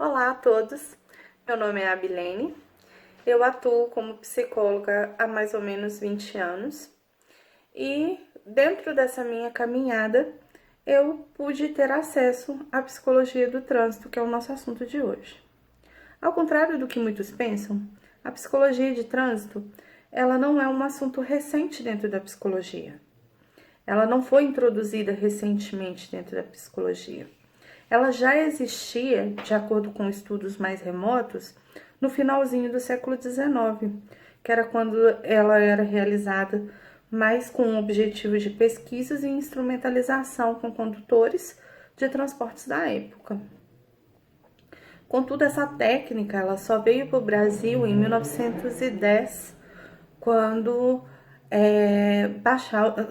Olá a todos, meu nome é Abilene, eu atuo como psicóloga há mais ou menos 20 anos e dentro dessa minha caminhada eu pude ter acesso à psicologia do trânsito, que é o nosso assunto de hoje. Ao contrário do que muitos pensam, a psicologia de trânsito ela não é um assunto recente dentro da psicologia. Ela não foi introduzida recentemente dentro da psicologia. Ela já existia, de acordo com estudos mais remotos, no finalzinho do século XIX, que era quando ela era realizada mais com o objetivo de pesquisas e instrumentalização com condutores de transportes da época. Contudo, essa técnica ela só veio para o Brasil em 1910, quando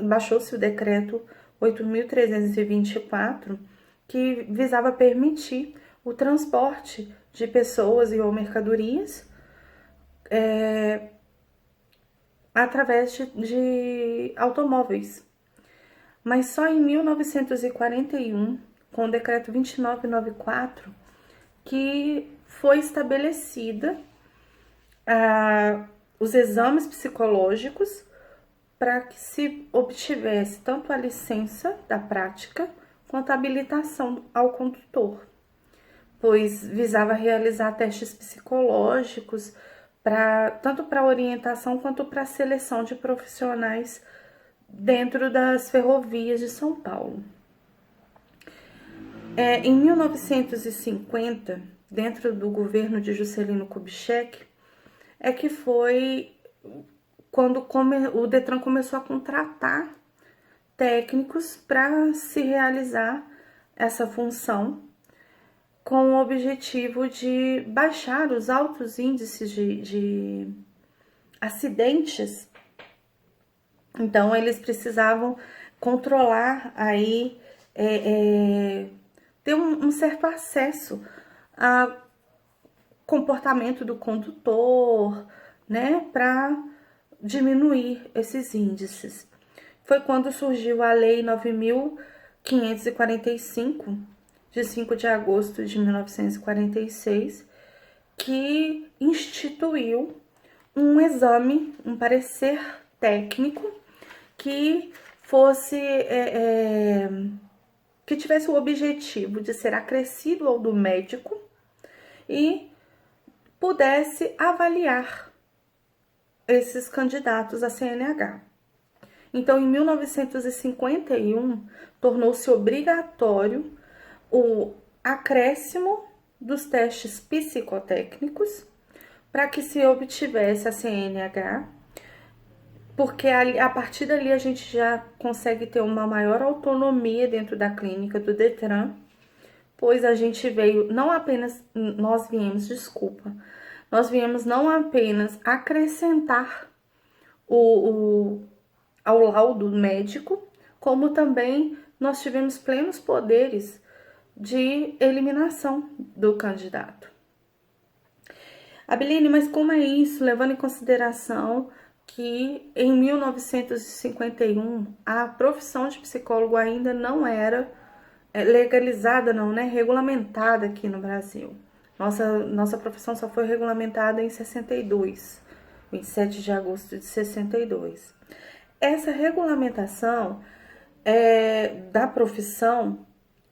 baixou-se o decreto 8.324, que visava permitir o transporte de pessoas e ou mercadorias através de automóveis. Mas só em 1941, com o decreto 2994, que foi estabelecida os exames psicológicos para que se obtivesse tanto a licença da prática quanto a habilitação ao condutor, pois visava realizar testes psicológicos tanto para orientação quanto para seleção de profissionais dentro das ferrovias de São Paulo. Em 1950, dentro do governo de Juscelino Kubitschek, é que foi quando o Detran começou a contratar técnicos para se realizar essa função, com o objetivo de baixar os altos índices de acidentes. Então, eles precisavam controlar aí, ter um certo acesso ao comportamento do condutor, né, para diminuir esses índices. Foi quando surgiu a Lei 9.545, de 5 de agosto de 1946, que instituiu um exame, um parecer técnico que fosse que tivesse o objetivo de ser acrescido ao do médico e pudesse avaliar esses candidatos a CNH. Então, em 1951, tornou-se obrigatório o acréscimo dos testes psicotécnicos para que se obtivesse a CNH, porque a partir dali a gente já consegue ter uma maior autonomia dentro da clínica do Detran, pois a gente veio, nós viemos não apenas acrescentar ao laudo médico, como também nós tivemos plenos poderes de eliminação do candidato. Abilene, mas como é isso, levando em consideração que em 1951 a profissão de psicólogo ainda não era legalizada, não, né? Regulamentada aqui no Brasil. Nossa profissão só foi regulamentada em 62, 27 de agosto de 62. Essa regulamentação da profissão,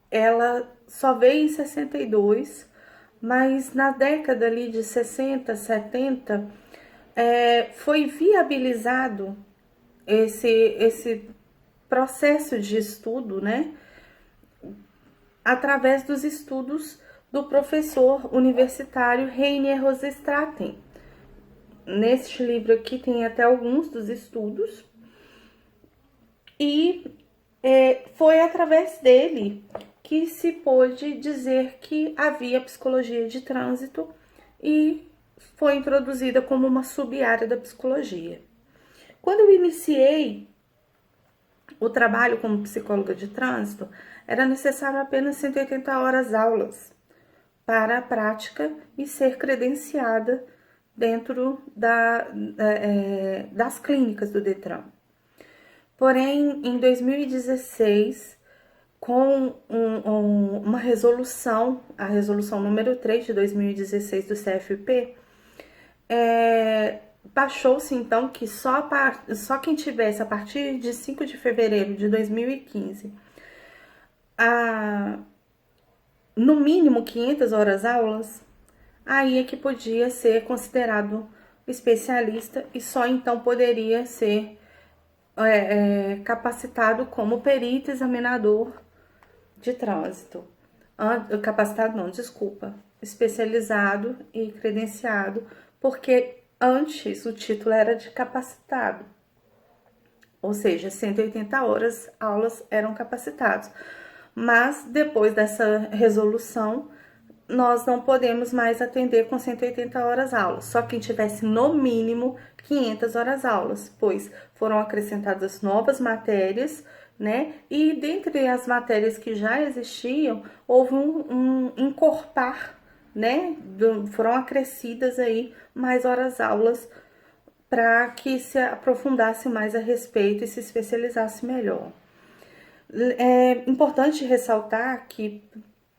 ela só veio em 62, mas na década ali de 60, 70, foi viabilizado esse processo de estudo, né? Através dos estudos do professor universitário Reinier Rosenstraten. Neste livro aqui tem até alguns dos estudos, e foi através dele que se pôde dizer que havia psicologia de trânsito e foi introduzida como uma sub-área da psicologia. Quando eu iniciei o trabalho como psicóloga de trânsito, era necessário apenas 180 horas aulas para a prática e ser credenciada dentro das clínicas do Detran. Porém, em 2016, com uma resolução, a resolução número 3 de 2016 do CFP, baixou-se então que só quem tivesse a partir de 5 de fevereiro de 2015 no mínimo 500 horas aulas, aí é que podia ser considerado especialista e só então poderia ser capacitado como perito examinador de trânsito. Capacitado não, desculpa. Especializado e credenciado, porque antes o título era de capacitado. Ou seja, 180 horas aulas eram capacitados. Mas depois dessa resolução, nós não podemos mais atender com 180 horas aulas, só quem tivesse no mínimo 500 horas aulas, pois foram acrescentadas novas matérias, né? E dentre as matérias que já existiam, houve um encorpar, né? Foram acrescidas aí mais horas aulas para que se aprofundasse mais a respeito e se especializasse melhor. É importante ressaltar que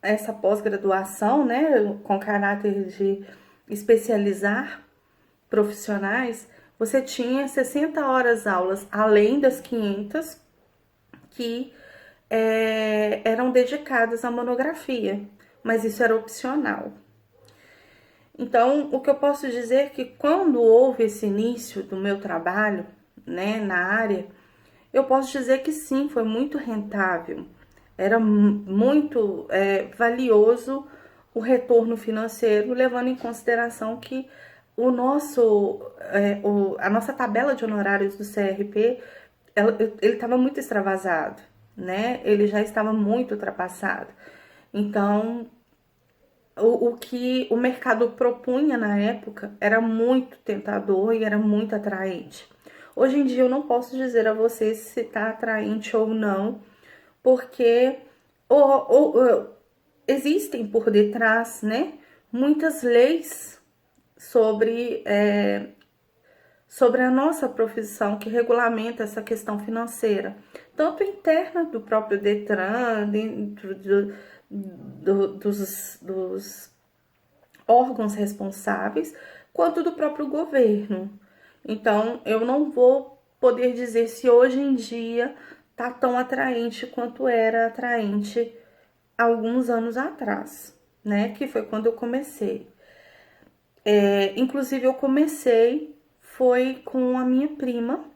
essa pós-graduação, né, com caráter de especializar profissionais, você tinha 60 horas aulas, além das 500 que eram dedicadas à monografia, mas isso era opcional. Então, o que eu posso dizer é que quando houve esse início do meu trabalho, né, na área, eu posso dizer que sim, foi muito rentável. Era muito valioso o retorno financeiro, levando em consideração que a nossa tabela de honorários do CRP, ele estava muito extravasado, né? Ele já estava muito ultrapassado. Então, o que o mercado propunha na época era muito tentador e era muito atraente. Hoje em dia eu não posso dizer a vocês se está atraente ou não, porque existem por detrás, né, muitas leis sobre a nossa profissão que regulamenta essa questão financeira, tanto interna do próprio Detran, dentro dos órgãos responsáveis, quanto do próprio governo. Então, eu não vou poder dizer se hoje em dia tá tão atraente quanto era atraente alguns anos atrás, né? Que foi quando eu comecei. Inclusive, eu comecei foi com a minha prima.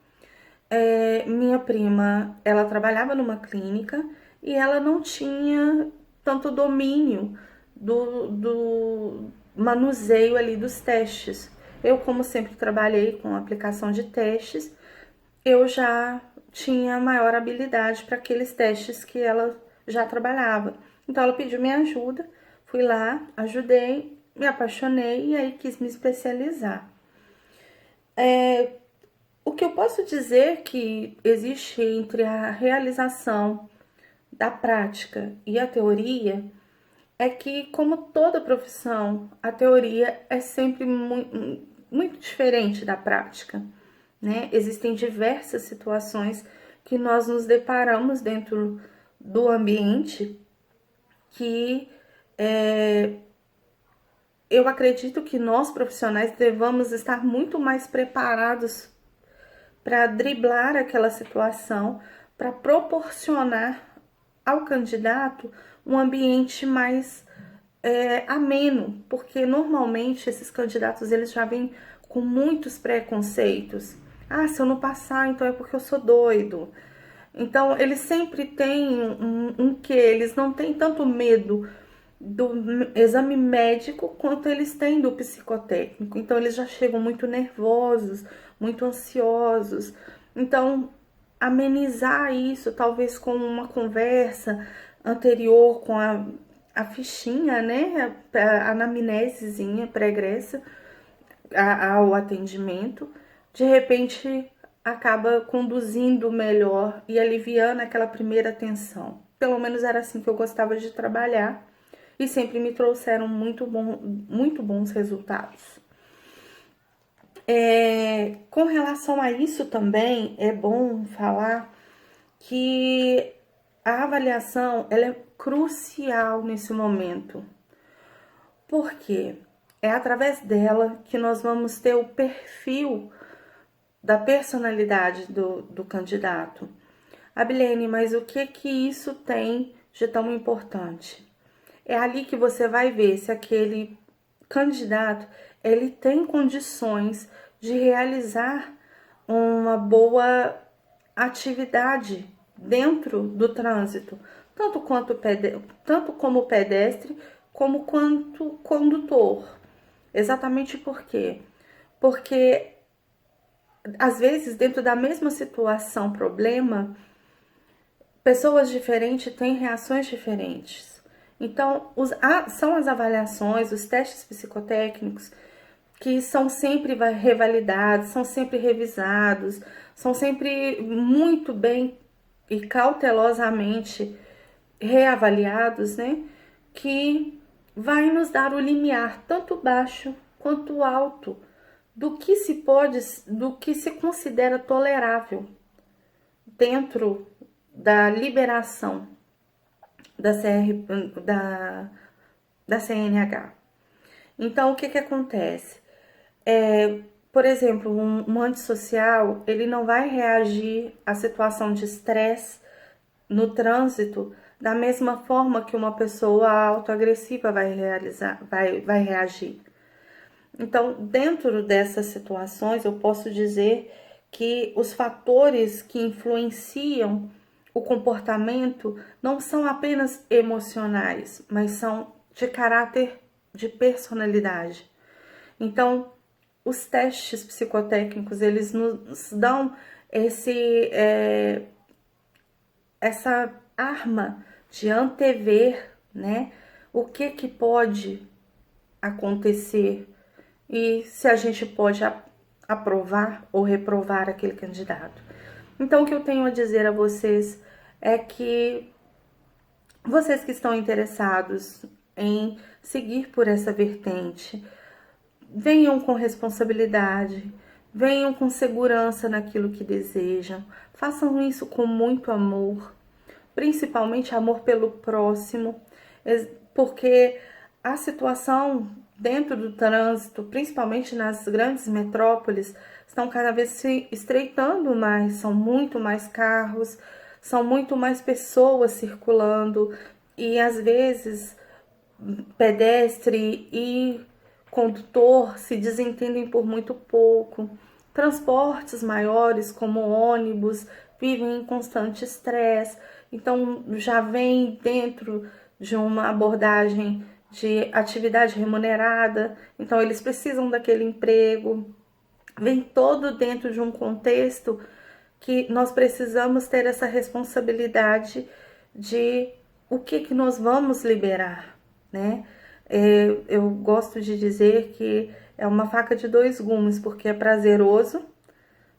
Minha prima, ela trabalhava numa clínica e ela não tinha tanto domínio do manuseio ali dos testes. Eu, como sempre trabalhei com aplicação de testes, eu já tinha maior habilidade para aqueles testes que ela já trabalhava. Então, ela pediu minha ajuda, fui lá, ajudei, me apaixonei e aí quis me especializar. O que eu posso dizer que existe entre a realização da prática e a teoria é que, como toda profissão, a teoria é sempre muito diferente da prática, né? Existem diversas situações que nós nos deparamos dentro do ambiente que eu acredito que nós profissionais devamos estar muito mais preparados para driblar aquela situação, para proporcionar ao candidato um ambiente mais ameno, porque normalmente esses candidatos eles já vêm com muitos preconceitos. Ah, se eu não passar, então é porque eu sou doido. Então, eles sempre têm um quê? Eles não têm tanto medo do exame médico quanto eles têm do psicotécnico. Então, eles já chegam muito nervosos, muito ansiosos. Então, amenizar isso, talvez com uma conversa anterior com a fichinha, né? A anamnesezinha pregressa ao atendimento, de repente acaba conduzindo melhor e aliviando aquela primeira tensão. Pelo menos era assim que eu gostava de trabalhar e sempre me trouxeram muito bons resultados. Com relação a isso também, é bom falar que a avaliação, ela é crucial nesse momento. Por quê? É através dela que nós vamos ter o perfil da personalidade do candidato. Abilene, mas o que isso tem de tão importante? É ali que você vai ver se aquele candidato, ele tem condições de realizar uma boa atividade dentro do trânsito, tanto como pedestre, como quanto condutor. Exatamente por quê? Porque, às vezes, dentro da mesma situação, problema, pessoas diferentes têm reações diferentes. Então, são as avaliações, os testes psicotécnicos, que são sempre revalidados, são sempre revisados, são sempre muito bem e cautelosamente reavaliados, né? Que vai nos dar o limiar, tanto baixo quanto alto, do que se considera tolerável dentro da liberação da CNH. Então, o que acontece? Por exemplo, um antissocial, ele não vai reagir à situação de estresse no trânsito da mesma forma que uma pessoa autoagressiva vai reagir. Então, dentro dessas situações, eu posso dizer que os fatores que influenciam o comportamento não são apenas emocionais, mas são de caráter de personalidade. Então, os testes psicotécnicos, eles nos dão essa arma de antever, né, o que pode acontecer e se a gente pode aprovar ou reprovar aquele candidato. Então, o que eu tenho a dizer a vocês é que vocês que estão interessados em seguir por essa vertente, venham com responsabilidade, venham com segurança naquilo que desejam, façam isso com muito amor, principalmente amor pelo próximo, porque a situação dentro do trânsito, principalmente nas grandes metrópoles, estão cada vez se estreitando mais, são muito mais carros, são muito mais pessoas circulando e às vezes pedestre e condutor se desentendem por muito pouco. Transportes maiores, como ônibus, vivem em constante estresse, então já vem dentro de uma abordagem de atividade remunerada, então eles precisam daquele emprego, vem todo dentro de um contexto que nós precisamos ter essa responsabilidade de o que nós vamos liberar, né? Eu gosto de dizer que é uma faca de dois gumes, porque é prazeroso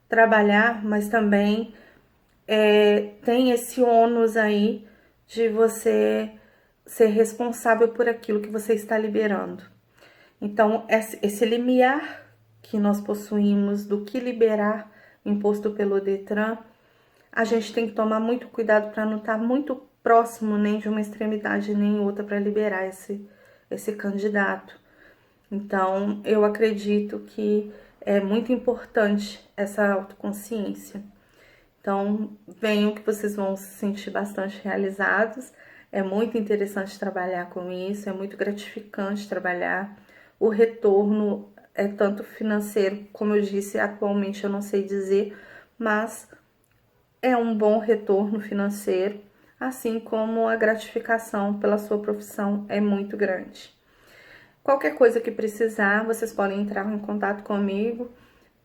trabalhar, mas também tem esse ônus aí de você ser responsável por aquilo que você está liberando. Então, esse limiar que nós possuímos do que liberar imposto pelo Detran, a gente tem que tomar muito cuidado para não estar muito próximo nem de uma extremidade nem outra para liberar esse candidato. Então, eu acredito que é muito importante essa autoconsciência. Então, venham que vocês vão se sentir bastante realizados. É muito interessante trabalhar com isso, é muito gratificante trabalhar. O retorno é tanto financeiro, como eu disse, atualmente eu não sei dizer, mas é um bom retorno financeiro, assim como a gratificação pela sua profissão é muito grande. Qualquer coisa que precisar, vocês podem entrar em contato comigo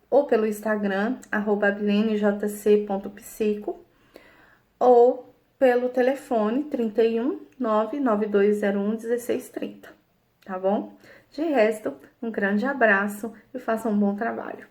ou pelo Instagram, @abilenejc.psico, ou pelo telefone 31 99201 1630, tá bom? De resto, um grande abraço e façam um bom trabalho.